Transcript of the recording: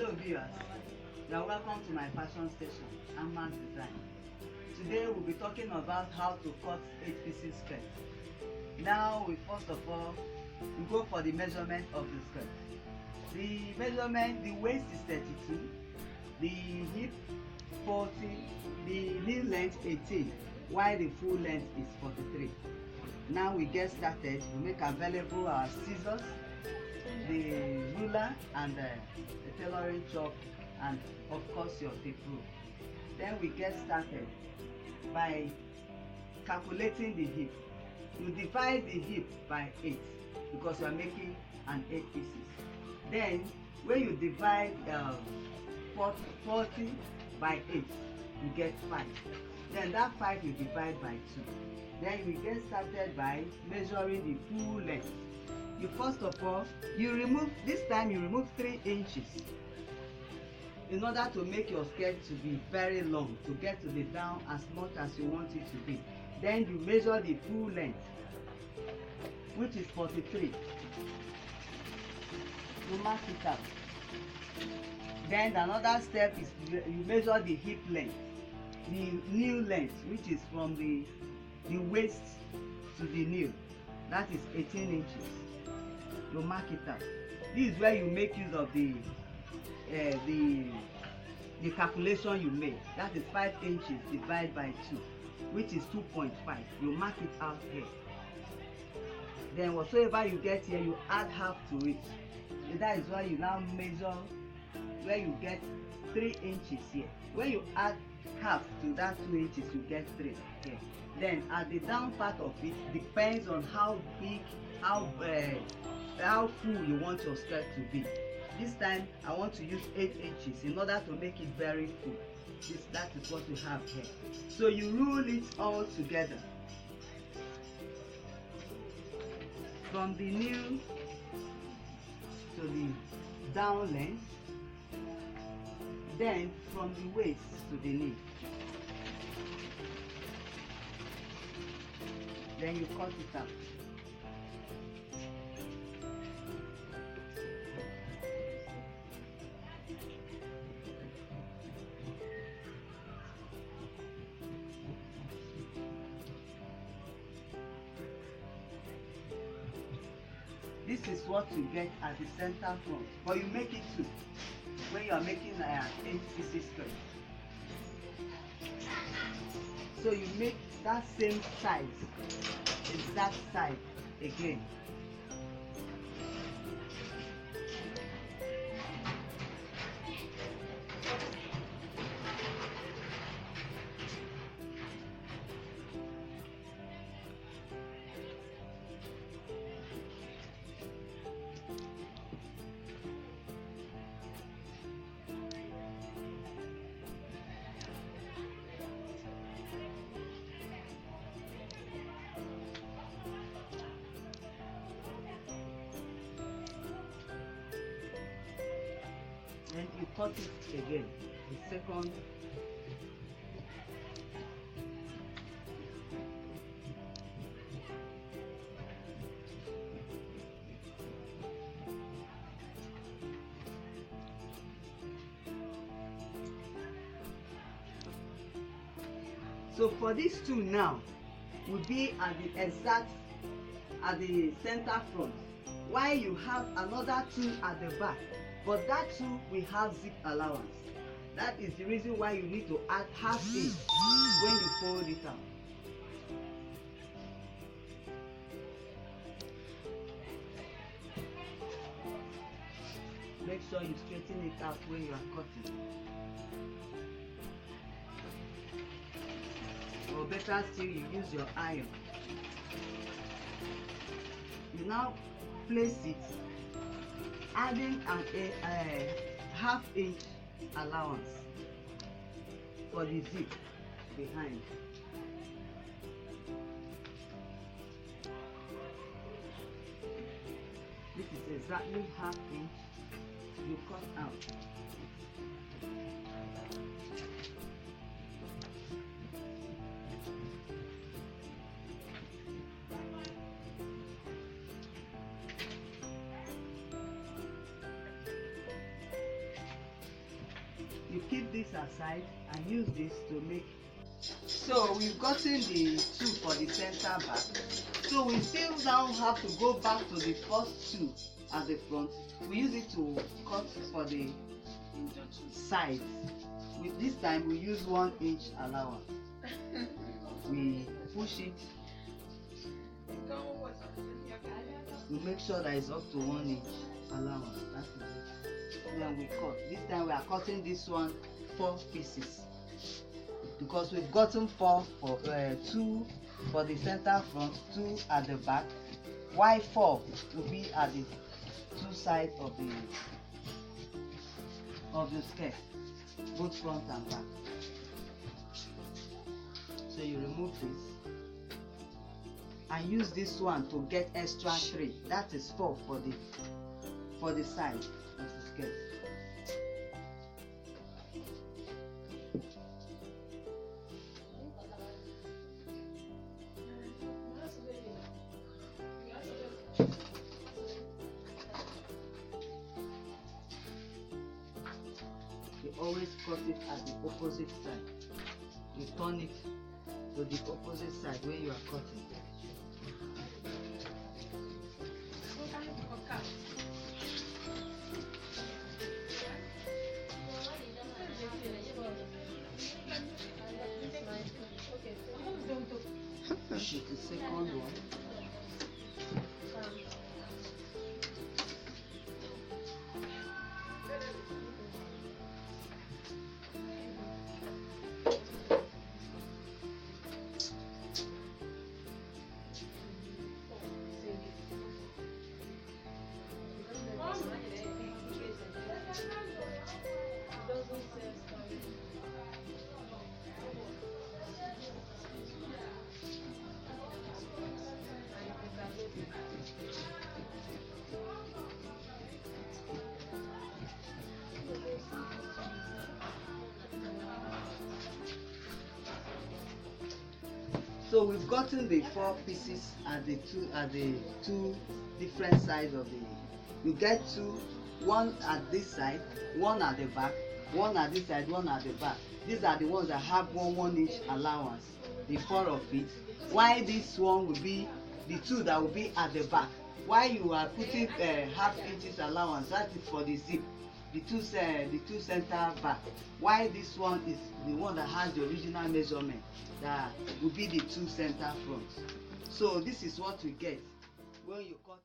Hello viewers, you are welcome to my fashion station, Ama's Design. Today we'll be talking about how to cut 8 pieces skirt. Now we first of all we go for the measurement of the skirt. The measurement, the waist is 32, the hip 40, the knee length 18, while the full length is 43. Now we get started. We make available our scissors, the ruler and the tailoring chalk, and of course your tape rule. Then we get started by calculating the hip. You divide the hip by 8 because you are making an 8 pieces. Then when you divide 40 by 8, you get 5. Then that 5 you divide by 2. Then we get started by measuring the full length. You first of all, you remove, this time you remove 3 inches in order to make your skirt to be very long, to get to the down as much as you want it to be. Then you measure the full length, which is 43. You mark it out. Then another step is you measure the hip length, the knee length, which is from the waist to the knee. That is 18 inches. You mark it out. This is where you make use of the calculation you made. That is 5 inches divided by 2, which is 2.5. You mark it out here. Then whatsoever you get here, you add half to it. So that is why you now measure where you get 3 inches here. When you add half to that 2 inches, you get 3 here. Then at the down part of it depends on how big, how full you want your skirt to be. This time I want to use 8 inches in order to make it very full. That is what we have here. So you rule it all together from the knee to the down length, then from the waist to the knee. Then you cut it out. This is what you get at the center front, but you make it 2 when you are making an 8 pieces skirt. So you make that same size, exact size again. Then you cut it again, the second. So for these 2 now will be at the exact, at the center front, while you have another 2 at the back. But that 2 we have zip allowance. That is the reason why you need to add half inch when you fold it out. Make sure you straighten it out when you are cutting. Or better still, you use your iron. You now place it, adding a half inch allowance for the zip behind. This is exactly half inch you cut out. you keep this aside and use this to make. So we've gotten the two for the center back. So we still now have to go back to the first two at the front. We use it to cut for the sides. With this time we use 1 inch allowance. We push it. We make sure that it's up to 1 inch allowance. That is it. Then we cut. This time we are cutting this one 4 pieces because we've gotten 4 for 2 for the center front, 2 at the back. Why 4 will be at the 2 sides of the skirt, both front and back. So you remove this and use this one to get extra 3. That is 4 for the side of the skirt. You always cut it at the opposite side. You turn it to the opposite side when you are cutting. Push it, the second one. So we've gotten the 4 pieces at the two different sides of the. You get 2, 1 at this side, 1 at the back, 1 at this side, 1 at the back. These are the ones that have 1 inch allowance, the 4 of it. Why this one will be the 2 that will be at the back. Why you are putting half inches allowance? That is for the zip. The two center back. Why this one is the one that has the original measurement, that will be the 2 center front. So this is what we get when you cut.